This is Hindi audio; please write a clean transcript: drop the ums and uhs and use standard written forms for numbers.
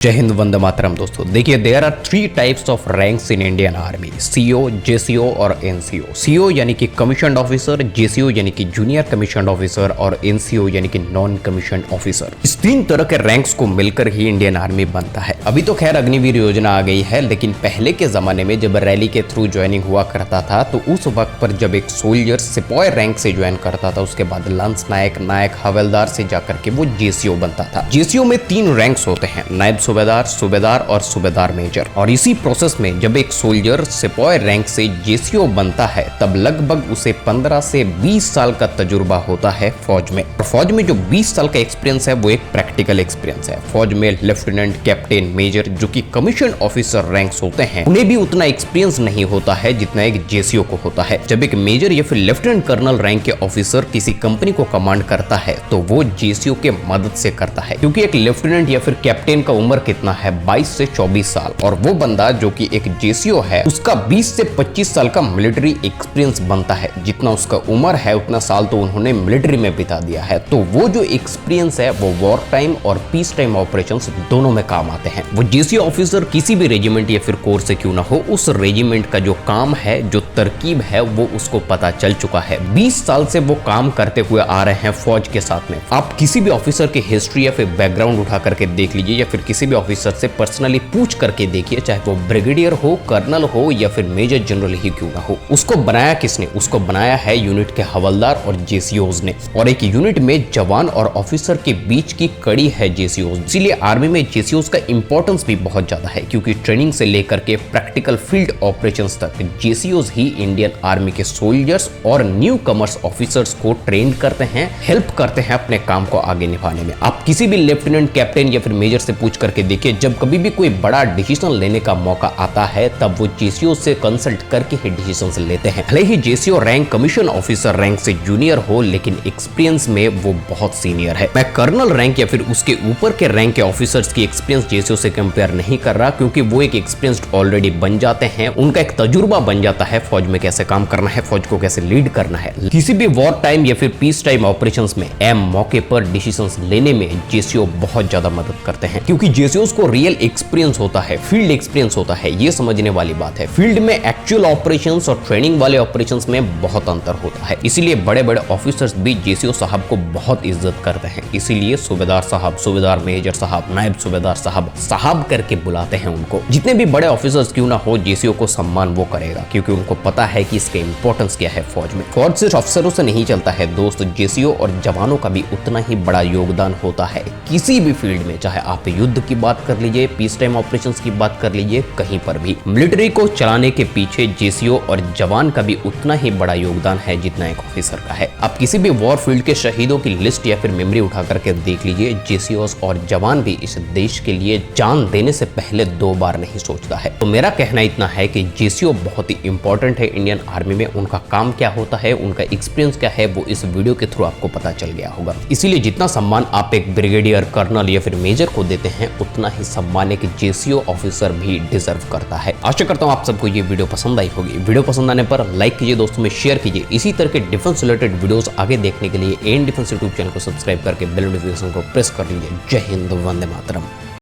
जय हिंद, वंदे मातरम। दोस्तों देखिए, there are 3 types of ranks in Indian army: CO, JCO और एनसीओ। सीओ यानी कि कमीशन्ड ऑफिसर, जेसीओ यानी कि जूनियर कमीशन्ड ऑफिसर और एनसीओ यानी कि नॉन कमीशन्ड ऑफिसर। इस 3 तरह के रैंक्स को मिलकर ही इंडियन आर्मी बनता है। अभी तो खैर अग्निवीर योजना आ गई है, लेकिन पहले के जमाने में जब रैली के थ्रू ज्वाइनिंग हुआ करता था तो उस वक्त पर जब एक सोल्जर सिपाही रैंक से ज्वाइन करता था, उसके बाद लंस नायक, नायक, हवलदार से जाकर के वो जेसीओ बनता था। जेसीओ में 3 रैंक्स होते हैं: नायब सूबेदार, सूबेदार और सूबेदार मेजर। और इसी प्रोसेस में जब एक सोल्जर सिपाही रैंक से जेसीओ बनता है तब लगभग उसे 15 से 20 साल का तजुर्बा होता है फौज में। और फौज में जो 20 साल का एक्सपीरियंस है वो एक प्रैक्टिकल एक्सपीरियंस है। फौज में लेफ्टिनेंट, कैप्टन, मेजर जो कि कमीशन ऑफिसर रैंक्स होते हैं, उन्हें भी उतना एक्सपीरियंस नहीं होता है जितना एक जेसीओ को होता है। जब एक मेजर या फिर लेफ्टिनेंट कर्नल रैंक के ऑफिसर किसी कंपनी को कमांड करता है तो वो जेसीओ के मदद से करता है, क्योंकि एक लेफ्टिनेंट या फिर कैप्टन का उम्र कितना है, 22 से 24 साल, और वो बंदा जो कि एक जेसीओ है उसका 20 से 25 साल का मिलिट्री एक्सपीरियंस बनता है। जितना उसका उम्र है उतना साल तो उन्होंने मिलिट्री में बिता दिया है, तो वो जो एक्सपीरियंस है वो वॉर टाइम और पीस टाइम ऑपरेशंस दोनों में काम आते हैं। वो जेसीओ ऑफिसर किसी भी रेजिमेंट या फिर कोर से क्यों ना हो, उस रेजिमेंट का जो काम है, जो तरकीब है, वो उसको पता चल चुका है। 20 साल से वो काम करते हुए आ रहे हैं फौज के साथ में। आप किसी भी ऑफिसर की हिस्ट्री या फिर बैकग्राउंड उठा करके देख लीजिए, या फिर किसी भी ऑफिसर से पर्सनली पूछ करके देखिए, चाहे वो ब्रिगेडियर हो, कर्नल हो या फिर मेजर जनरल ही क्यों ना हो, उसको बनाया किसने? उसको बनाया है यूनिट के हवलदार और जेसीओज ने। और एक यूनिट में जवान और ऑफिसर के बीच की कड़ी है जेसीओज। इसीलिए आर्मी में जेसीओज का इंपॉर्टेंस भी बहुत ज्यादा है, क्योंकि ट्रेनिंग से लेकर के प्रैक्टिकल फील्ड ऑपरेशंस तक जेसीओज ही इंडियन आर्मी के सोल्जर्स और न्यू कमर्स ऑफिसर्स को ट्रेन करते हैं, हेल्प करते हैं अपने काम को आगे निभाने में। आप किसी भी लेफ्टिनेंट, कैप्टन या फिर मेजर से पूछ करके देखिए, जब कभी भी कोई बड़ा डिसीजन लेने का मौका आता है तब वो जेसीओ से कंसल्ट करके ही डिसीजंस लेते हैं। भले ही JCO rank commission officer rank से जूनियर हो, लेकिन एक्सपीरियंस में वो बहुत सीनियर है। मैं कर्नल रैंक या फिर उसके ऊपर के रैंक के ऑफिसर्स की एक्सपीरियंस जेसीओ से कंपेयर नहीं कर रहा, क्योंकि वो एक एक्सपीरियंस्ड ऑलरेडी बन जाते हैं, उनका एक तजुर्बा बन जाता है फौज में कैसे काम करना है, फौज को कैसे लीड करना है। किसी भी वॉर टाइम या फिर पीस टाइम ऑपरेशंस में मौके पर डिसीजंस लेने में जेसीओ बहुत ज्यादा मदद करते हैं, क्योंकि जेसीओ को रियल एक्सपीरियंस होता है, फील्ड एक्सपीरियंस होता है। ये समझने वाली बात है। फील्ड में एक्चुअल ऑपरेशंस और ट्रेनिंग वाले ऑपरेशंस में बहुत अंतर होता है। इसीलिए बड़े बड़े ऑफिसर्स भी जेसीओ साहब को बहुत इज्जत करते हैं। इसीलिए सूबेदार साहब, सूबेदार मेजर साहब, नायब सूबेदार साहब, साहब करके बुलाते हैं उनको। जितने भी बड़े ऑफिसर्स क्यों ना हो, जेसीओ को सम्मान वो करेगा, क्योंकि उनको पता है कि इसका इंपॉर्टेंस क्या है फौज में। फौज सिर्फ अफसरों से नहीं चलता है दोस्त, जेसीओ और जवानों का भी उतना ही बड़ा योगदान होता है किसी भी फील्ड में। चाहे आप युद्ध की बात कर लीजिए, पीस टाइम ऑपरेशंस की बात कर लीजिए, कहीं पर भी मिलिट्री को चलाने के पीछे जेसीओ और जवान का भी उतना ही बड़ा योगदान है जितना एक ऑफिसर का है। आप किसी भी वॉर फील्ड के शहीदों की लिस्ट या फिर मेमोरी उठा करके देख लीजिए, जेसीओस और जवान भी इस देश के लिए जान देने से पहले 2 बार नहीं सोचता है। तो मेरा कहना इतना है कि जेसीओ बहुत ही इंपॉर्टेंट है इंडियन आर्मी में। उनका काम क्या होता है, उनका एक्सपीरियंस क्या है, वो इस वीडियो के थ्रू आपको पता चल गया होगा। इसीलिए जितना सम्मान आप एक ब्रिगेडियर, कर्नल या फिर मेजर को देते हैं, उतना ही सम्मान एक जेसीओ ऑफिसर भी डिजर्व करता है। आशा करता हूं आप सबको ये वीडियो पसंद आई होगी। वीडियो पसंद आने पर लाइक कीजिए, दोस्तों में शेयर कीजिए। इसी तरह के डिफेंस रिलेटेड वीडियोस आगे देखने के लिए एन डिफेंस यूट्यूब चैनल को सब्सक्राइब करके बेल नोटिफिकेशन को प्रेस कर लीजिए। जय हिंद, वंदे मातरम।